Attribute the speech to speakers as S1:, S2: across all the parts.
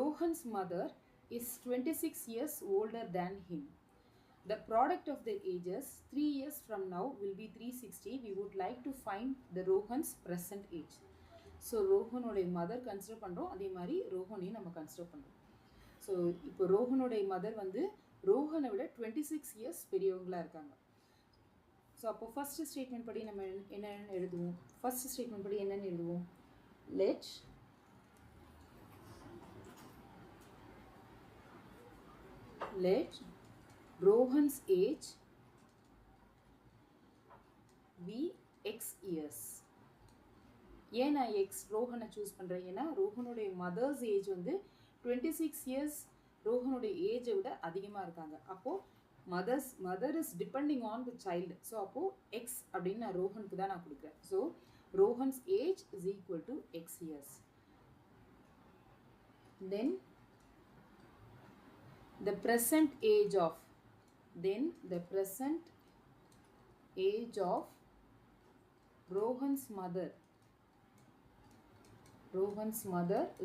S1: Rohan's mother is 26 years older than him. The product of their ages 3 years from now will be 360. We would like to find the Rohan's present age. So ரோஹனுடைய mother consider பண்ணுறோம், அதே மாதிரி ரோஹனையும் நம்ம consider பண்ணுறோம். So இப்போ ரோஹனுடைய mother வந்து ரோஹனை விட 26 years பெரியவங்களாக இருக்காங்க. ஸோ அப்போ ஃபஸ்ட்டு ஸ்டேட்மெண்ட் படி நம்ம என்னென்னு எழுதுவோம்? ஃபஸ்ட்டு ஸ்டேட்மெண்ட் படி என்னென்னு எழுதுவோம்? let Rohan's age be x years. ஏன் நான் எக்ஸ் ரோஹனை சூஸ் பண்ணுறேன்? ஏன்னா ரோஹனுடைய மதர்ஸ் ஏஜ் வந்து 26 இயர்ஸ் ரோஹனுடைய ஏஜை விட அதிகமாக இருக்காங்க. அப்போது mother is depending on the child. So அப்போது எக்ஸ் அப்படின்னு நான் ரோஹனுக்கு தான் நான் கொடுக்குறேன். So Rohan's age is equal to X years. Then the present age of Rohan's mother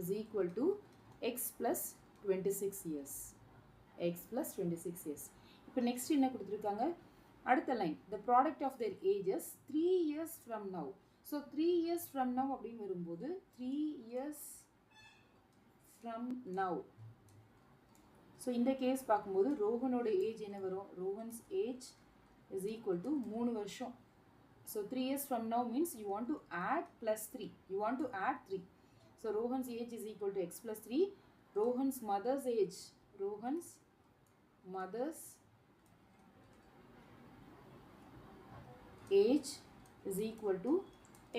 S1: is equal to x plus 26 years. இப்போ next என்ன கொடுத்துருக்காங்க? அடுத்த line, the product of their ages 3 years from now. So 3 years from now அப்படின்னு வரும்போது 3 years from now. So இந்த case பார்க்கும்போது ரோஹனோட age என்ன வரும்? Rohan's age is equal to 3 வருஷம். So 3 years from now means you want to add plus 3. You want to add 3. So Rohan's age is equal to x plus 3. Rohan's mother's age is equal to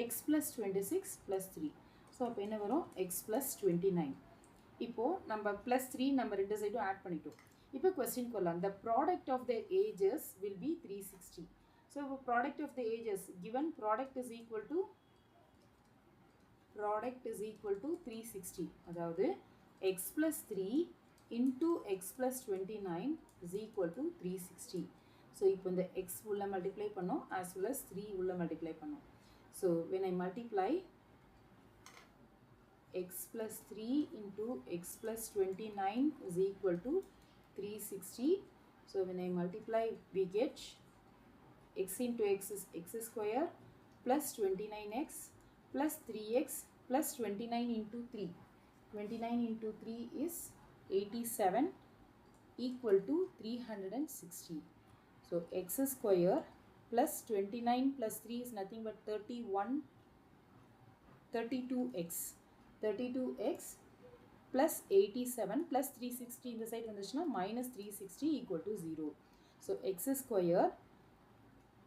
S1: x plus 26 plus 3. So அப்போ என்ன வரும்? x plus 29. இப்போது நம்ம plus 3 நம்ம ரெண்டு சைடும் add பண்ணிட்டோம். இப்போ கொஸ்டின் கொள்ளலாம். The product of their ages will be 360. So இப்போ product of the ages given product is equal to 360. அதாவது x plus 3 into x plus 29 is equal to 360. So இப்போ இந்த x உள்ள மல்டிப்ளை பண்ணோம் as well as 3 உள்ள multiply பண்ணோம். So when I multiply x plus 3 into x plus 29 is equal to 360. So when I multiply, we get x into x is x square plus 29x plus 3x plus 29 into 3. 29 into 3 is 87 equal to 360. So x square plus 29 plus 3 is nothing but 32x. 32x plus 87 plus 360 இந்த side வந்துச்சுன்னா minus 360 equal to 0. So x square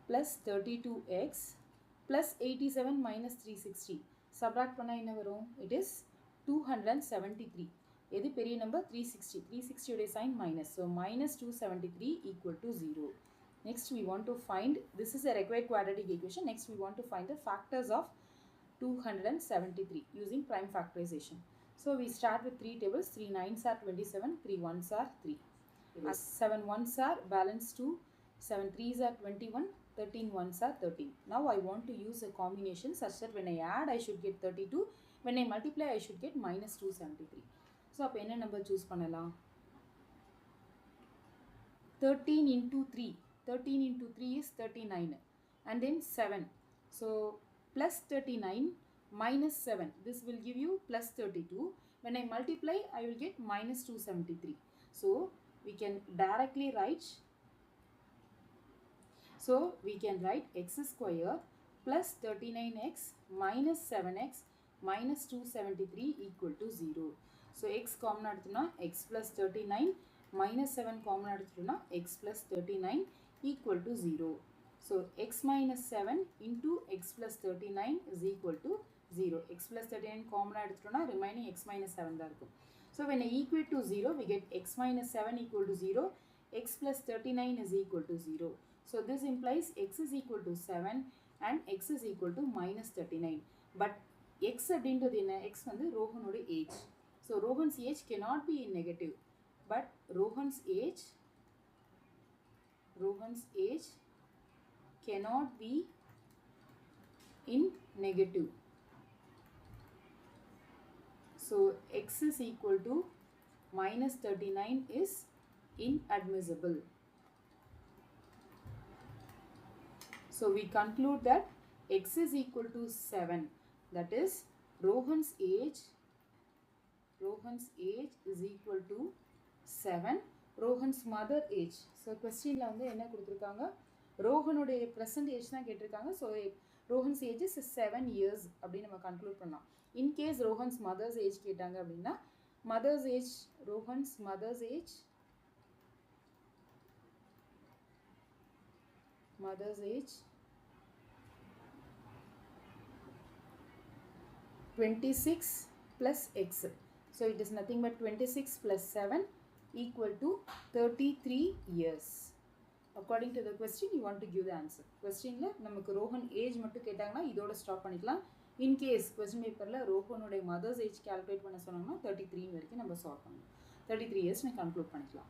S1: plus 32x plus 87 minus 360 subtract பண்ணா என்ன வரும்? It is 273. எது பெரிய number? 360. 360 உடைய sign minus. So minus 273 equal to 0. Next we want to find, this is a required quadratic equation. Next we want to find the factors of 273 using prime factorization. So we start with 3 tables. 3 9s are 27, 3 1s are 3. 7 1s are balance 2, 7 3s are 21, 13 1s are 13. Now I want to use a combination such that when I add I should get 32, when I multiply I should get minus 273. So அப்போ என்ன number choose பண்ணலாம்? 13 into 3. 13 into 3 is 39 and then 7. So plus 39 minus 7. This will give you plus 32. When I multiply, I will get minus 273. So we can directly write. So we can write x square plus 39x minus 7x minus 273 equal to 0. So x common எடுத்துனா x plus 39 minus 7 common எடுத்துனா x plus 39 equal to 0. So x minus 7 into x plus 39 is equal to 0. X plus 39 common எடுத்துட்டோம்னா remaining x minus 7 தான் இருக்கும். So when I equate to 0, we get x minus 7 equal to 0, x plus 39 is equal to 0. So this implies x is equal to 7 and x is equal to minus 39. But x அப்படின்றது என்ன? x வந்து ரோஹனோட age. So Rohan's age cannot be in negative. But Rohan's age cannot be in negative. So x is equal to minus 39 is inadmissible. So we conclude that x is equal to 7. That is Rohan's age is equal to 7. Rohan's mother age. So question la வந்து என்ன கொடுத்திருக்காங்க, ரோஹனுடைய present age தான் கேட்டிருக்காங்க. So Rohan's age is 7 years அப்படி நம்ம conclude பண்ணலாம். In case Rohan's mother's age கேட்டாங்க அப்படின்னா Rohan's mother's age 26 plus x. So it is nothing but 26 plus 7 equal to 33 years. According to the question, you want to give the answer. Question la namakku Rohan age mattu ketanga idoda stop panikalam. In case question paper la Rohan oda mother's age calculate panna sonnanga 33 varaikum நம்ம solve பண்ணலாம். 33 years na conclude panikalam.